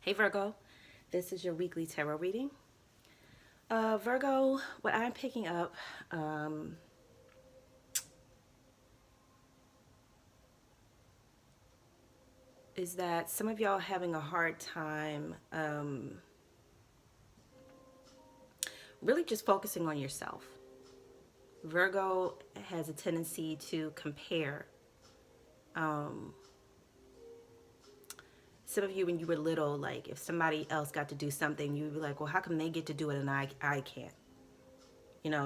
Hey Virgo, this is your weekly tarot reading. Virgo, what I'm picking up is that some of y'all are having a hard time really just focusing on yourself. Virgo has a tendency to compare. Um, some of you, when you were little, like if somebody else got to do something, you'd be like, well, how come they get to do it and I can't?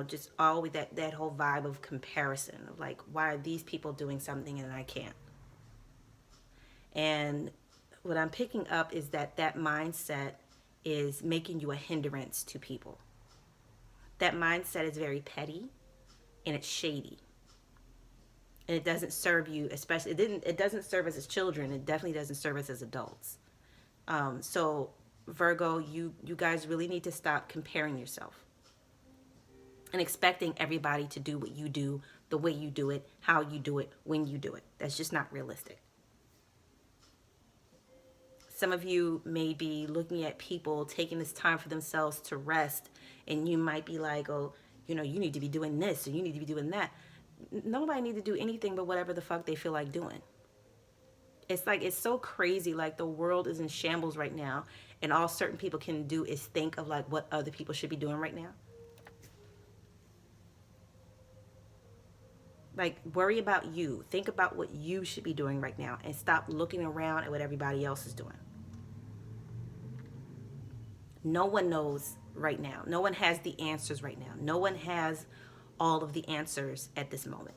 Just always that whole vibe of comparison of like, why are these people doing something and I can't? And what I'm picking up is that mindset is making you a hindrance to people. That mindset is very petty and it's shady. And it doesn't serve you, especially it doesn't serve us as children. It definitely doesn't serve us as adults. So Virgo, you guys really need to stop comparing yourself and expecting everybody to do what you do, the way you do it, how you do it, when you do it. That's just not realistic. Some of you may be looking at people taking this time for themselves to rest, and you might be like, oh, you need to be doing this or you need to be doing that. Nobody need to do anything but whatever the fuck they feel like doing. It's like, it's so crazy. Like, the world is in shambles right now, and all certain people can do is think of like what other people should be doing right now. Like, worry about you. Think about what you should be doing right now and stop looking around at what everybody else is doing. No one knows right now. No one has the answers right now. No one has all of the answers at this moment.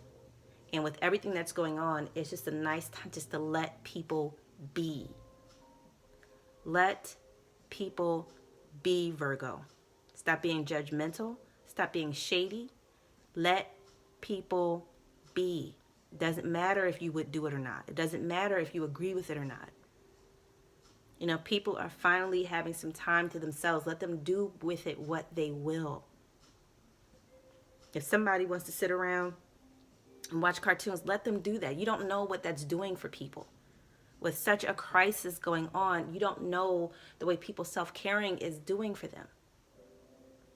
And with everything that's going on, it's just a nice time just to let people be. Let people be, Virgo. Stop being judgmental. Stop being shady. Let people be. It doesn't matter if you would do it or not. It doesn't matter if you agree with it or not. People are finally having some time to themselves. Let them do with it what they will. If somebody wants to sit around and watch cartoons, let them do that. You don't know what that's doing for people. With such a crisis going on, you don't know the way people's self-caring is doing for them.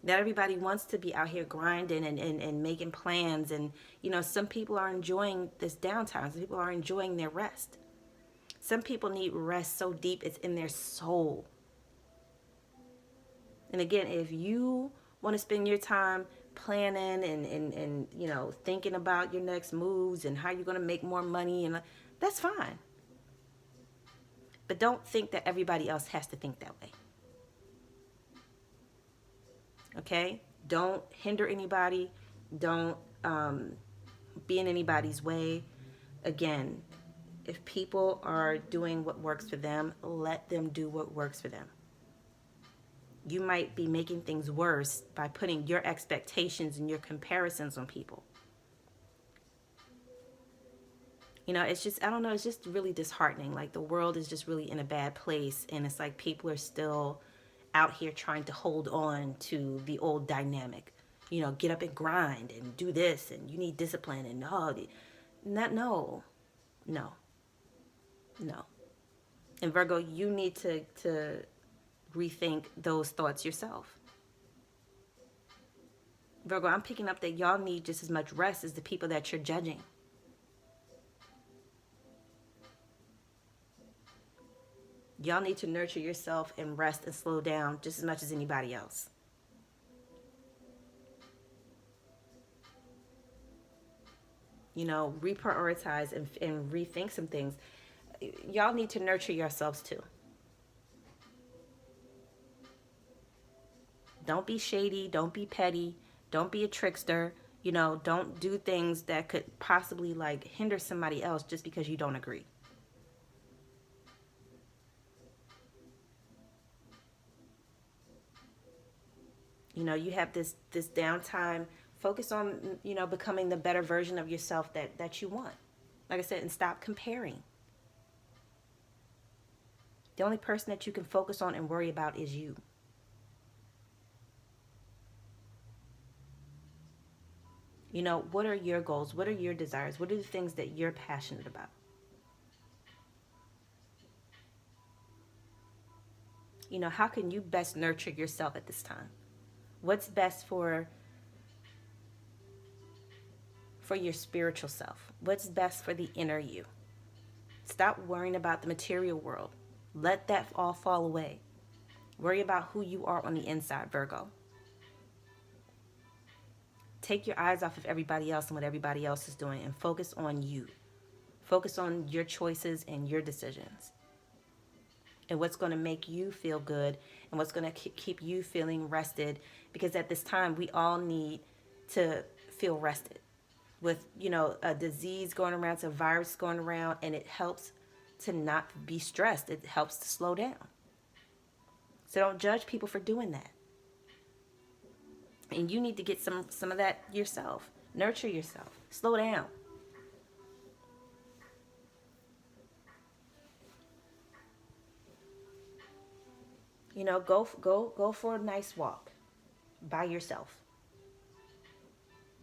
Not everybody wants to be out here grinding and making plans. And, some people are enjoying this downtime. Some people are enjoying their rest. Some people need rest so deep it's in their soul. And again, if you want to spend your time planning and thinking about your next moves and how you're going to make more money, and that's fine. But don't think that everybody else has to think that way. Okay? Don't hinder anybody. Don't be in anybody's way. Again, if people are doing what works for them, let them do what works for them. You might be making things worse by putting your expectations and your comparisons on people. It's just, I don't know, it's just really disheartening. Like, the world is just really in a bad place, and it's like people are still out here trying to hold on to the old dynamic. Get up and grind and do this, and you need discipline, and no. And Virgo, you need to rethink those thoughts yourself. Virgo, I'm picking up that y'all need just as much rest as the people that you're judging. Y'all need to nurture yourself and rest and slow down just as much as anybody else. Reprioritize and rethink some things. Y'all need to nurture yourselves too. Don't be shady. Don't be petty. Don't be a trickster. Don't do things that could possibly like hinder somebody else just because you don't agree. You have this downtime. Focus on, becoming the better version of yourself that you want. Like I said, and stop comparing. The only person that you can focus on and worry about is you. What are your goals? What are your desires? What are the things that you're passionate about? You know, how can you best nurture yourself at this time? What's best for your spiritual self? What's best for the inner you? Stop worrying about the material world. Let that all fall away. Worry about who you are on the inside, Virgo. Take your eyes off of everybody else and what everybody else is doing and focus on you. Focus on your choices and your decisions and what's going to make you feel good and what's going to keep you feeling rested, because at this time we all need to feel rested. With, you know, a disease going around, it's a virus going around, and it helps to not be stressed. It helps to slow down. So don't judge people for doing that. And you need to get some of that yourself. Nurture yourself. Slow down. You know, go for a nice walk by yourself.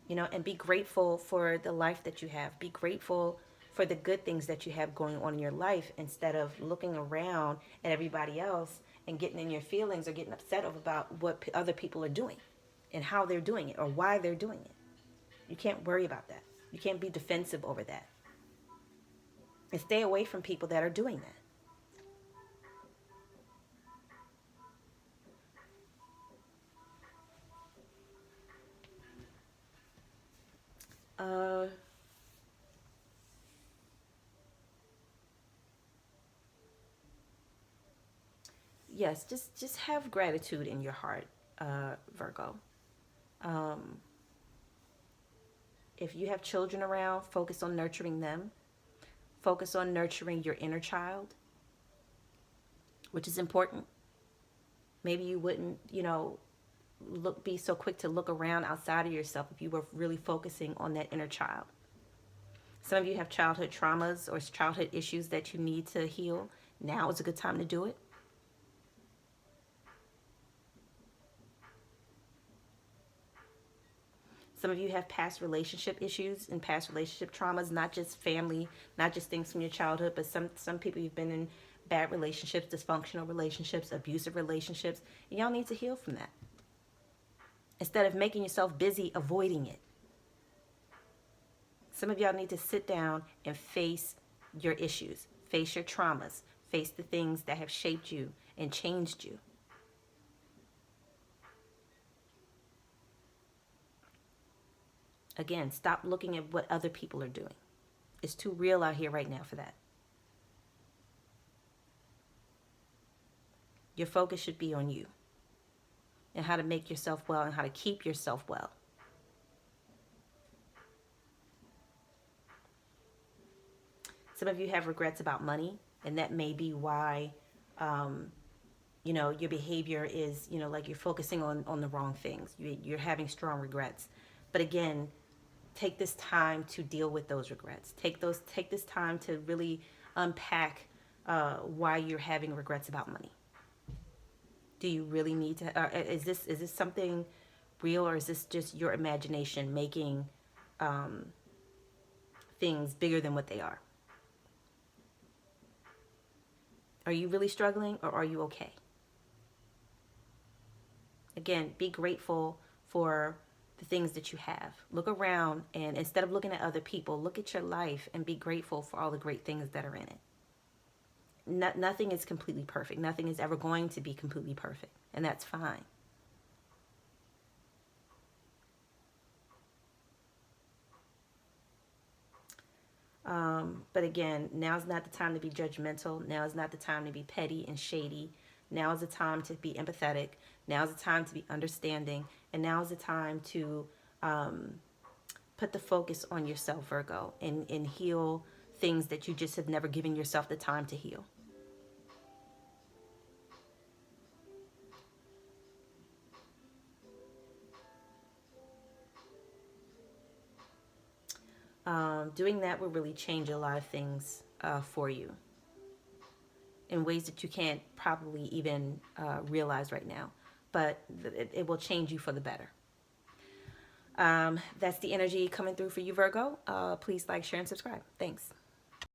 You know, and be grateful for the life that you have. Be grateful for the good things that you have going on in your life, instead of looking around at everybody else and getting in your feelings or getting upset about what other people are doing and how they're doing it or why they're doing it. You can't worry about that. You can't be defensive over that. And stay away from people that are doing that. Yes, just have gratitude in your heart, Virgo. Um, if you have children around, focus on nurturing them. Focus on nurturing your inner child, which is important. Maybe you wouldn't, you know, be so quick to look around outside of yourself if you were really focusing on that inner child. Some of you have childhood traumas or childhood issues that you need to heal. Now is a good time to do it. Some of you have past relationship issues and past relationship traumas, not just family, not just things from your childhood, but some people, you've been in bad relationships, dysfunctional relationships, abusive relationships, and y'all need to heal from that. Instead of making yourself busy avoiding it. Some of y'all need to sit down and face your issues, face your traumas, face the things that have shaped you and changed you. Again, stop looking at what other people are doing. It's too real out here right now for that. Your focus should be on you and how to make yourself well and how to keep yourself well. Some of you have regrets about money, and that may be why, you know, your behavior is, you know, like you're focusing on the wrong things. You're having strong regrets. But again, take this time to deal with those regrets. Take this time to really unpack why you're having regrets about money. Do you really need to? Is this something real, or is this just your imagination making things bigger than what they are? Are you really struggling, or are you okay? Again, be grateful for the things that you have. Look around, and instead of looking at other people, look at your life and be grateful for all the great things that are in it. Nothing is completely perfect. Nothing is ever going to be completely perfect, and that's fine. But again, now's not the time to be judgmental. Now is not the time to be petty and shady. Now is the time to be empathetic. Now is the time to be understanding. And now is the time to put the focus on yourself, Virgo, and heal things that you just have never given yourself the time to heal. Doing that will really change a lot of things for you in ways that you can't probably even realize right now. But it will change you for the better. That's the energy coming through for you, Virgo. Please like, share, and subscribe. Thanks.